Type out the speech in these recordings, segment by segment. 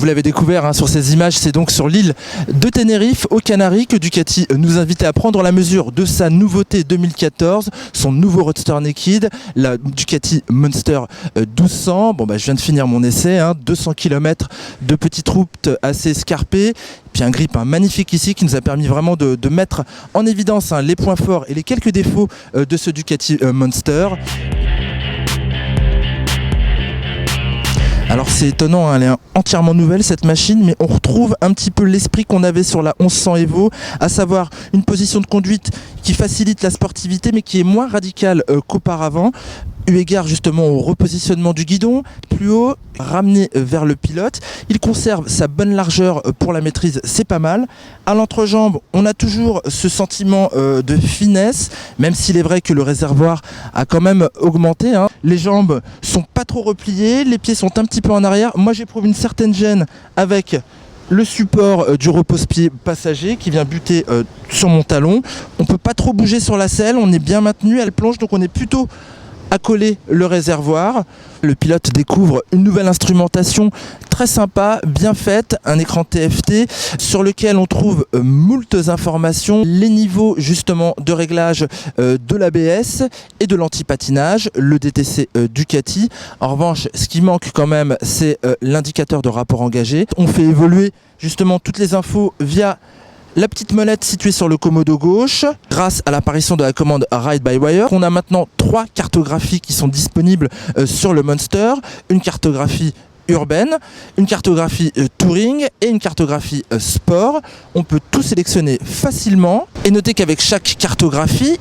l'avez découvert sur ces images, c'est donc sur l'île de Tenerife, aux Canaries, que Ducati nous invitait à prendre la mesure de sa nouveauté 2014, son nouveau Roadster Naked, la Ducati Monster 1200. Bon, je viens de finir mon essai, 200 km de petites routes assez escarpées. Puis un grip magnifique ici qui nous a permis vraiment de mettre en évidence les points forts et les quelques défauts de ce Ducati Monster. Alors c'est étonnant, elle est entièrement nouvelle cette machine, mais on retrouve un petit peu l'esprit qu'on avait sur la 1100 Evo, à savoir une position de conduite qui facilite la sportivité mais qui est moins radicale qu'auparavant, eu égard justement au repositionnement du guidon, plus haut, ramené vers le pilote. Il conserve sa bonne largeur pour la maîtrise, c'est pas mal. À l'entrejambe, on a toujours ce sentiment de finesse, même s'il est vrai que le réservoir a quand même augmenté. Les jambes sont pas trop repliées, les pieds sont un petit peu en arrière. Moi j'éprouve une certaine gêne avec le support du repose-pied passager qui vient buter sur mon talon. On peut pas trop bouger sur la selle, on est bien maintenu, elle plonge, donc on est plutôt à coller le réservoir. Le pilote découvre une nouvelle instrumentation très sympa, bien faite, un écran TFT sur lequel on trouve moultes informations, les niveaux justement de réglage de l'ABS et de l'anti-patinage, le DTC Ducati. En revanche, ce qui manque quand même, c'est l'indicateur de rapport engagé. On fait évoluer justement toutes les infos via la petite molette située sur le commodo gauche, grâce à l'apparition de la commande Ride-by-Wire. On a maintenant 3 cartographies qui sont disponibles sur le Monster. Une cartographie urbaine, une cartographie touring et une cartographie sport. On peut tout sélectionner facilement. Et notez qu'avec chaque cartographie,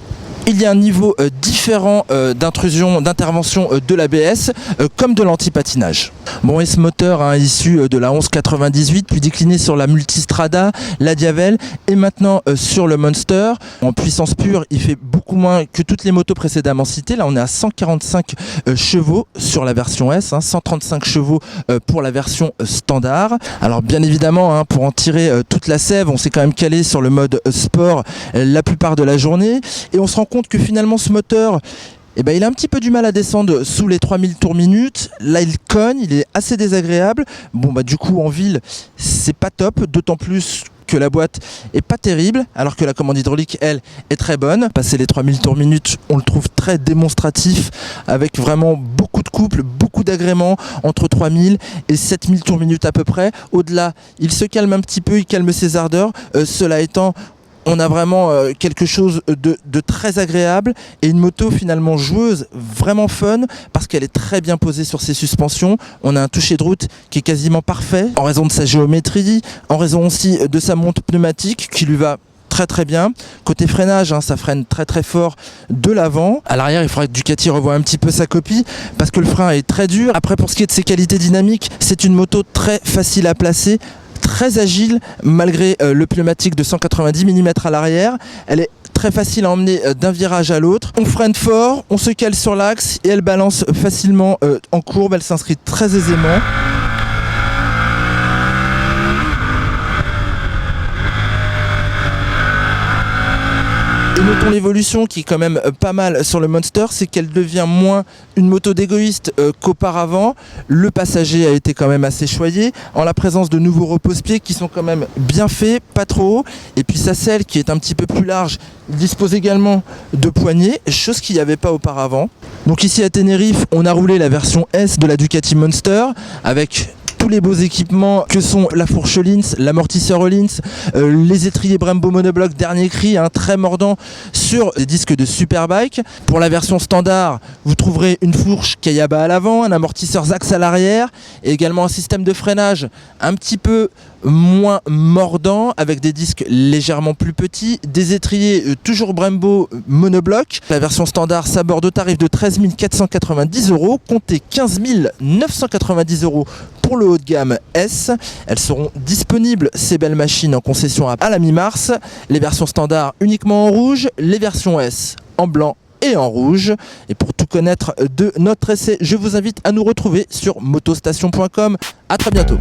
il y a un niveau différent d'intrusion, d'intervention de l'ABS comme de l'anti-patinage. Bon, et ce moteur issu de la 1198, puis décliné sur la Multistrada, la Diavel et maintenant sur le Monster. En puissance pure, il fait beaucoup moins que toutes les motos précédemment citées. Là, on est à 145 chevaux sur la version S, 135 chevaux pour la version standard. Alors bien évidemment, pour en tirer toute la sève, on s'est quand même calé sur le mode sport la plupart de la journée et on se rend compte que finalement ce moteur, il a un petit peu du mal à descendre sous les 3000 tours minute. Là il cogne, il est assez désagréable. Bon du coup en ville c'est pas top, d'autant plus que la boîte est pas terrible, alors que la commande hydraulique elle est très bonne. Passer les 3000 tours minute, on le trouve très démonstratif, avec vraiment beaucoup de couples, beaucoup d'agréments entre 3000 et 7000 tours minute à peu près. Au-delà, il se calme un petit peu, il calme ses ardeurs. Cela étant, on a vraiment quelque chose de très agréable et une moto finalement joueuse, vraiment fun, parce qu'elle est très bien posée sur ses suspensions. On a un toucher de route qui est quasiment parfait, en raison de sa géométrie, en raison aussi de sa monte pneumatique qui lui va très bien. Côté freinage, ça freine très fort de l'avant. À l'arrière, il faudrait que Ducati revoie un petit peu sa copie parce que le frein est très dur. Après, pour ce qui est de ses qualités dynamiques, c'est une moto très facile à placer, très agile malgré le pneumatique de 190 mm à l'arrière. Elle est très facile à emmener d'un virage à l'autre. On freine fort, on se cale sur l'axe et elle balance facilement en courbe. Elle s'inscrit très aisément. Et notons l'évolution qui est quand même pas mal sur le Monster, c'est qu'elle devient moins une moto d'égoïste qu'auparavant. Le passager a été quand même assez choyé, en la présence de nouveaux repose-pieds qui sont quand même bien faits, pas trop hauts. Et puis sa selle qui est un petit peu plus large, il dispose également de poignées, chose qu'il n'y avait pas auparavant. Donc ici à Tenerife, on a roulé la version S de la Ducati Monster avec tous les beaux équipements que sont la fourche Öhlins, l'amortisseur Öhlins, les étriers Brembo monobloc dernier cri, très mordant sur des disques de Superbike. Pour la version standard, vous trouverez une fourche Kayaba à l'avant, un amortisseur Zax à l'arrière et également un système de freinage un petit peu moins mordant avec des disques légèrement plus petits, des étriers toujours Brembo monobloc. La version standard s'aborde au tarif de 13 490 €, comptez 15 990 € pour le haut de gamme S. Elles seront disponibles, ces belles machines, en concession à la mi-mars. Les versions standards uniquement en rouge, les versions S en blanc et en rouge. Et pour tout connaître de notre essai, je vous invite à nous retrouver sur motostation.com. À très bientôt.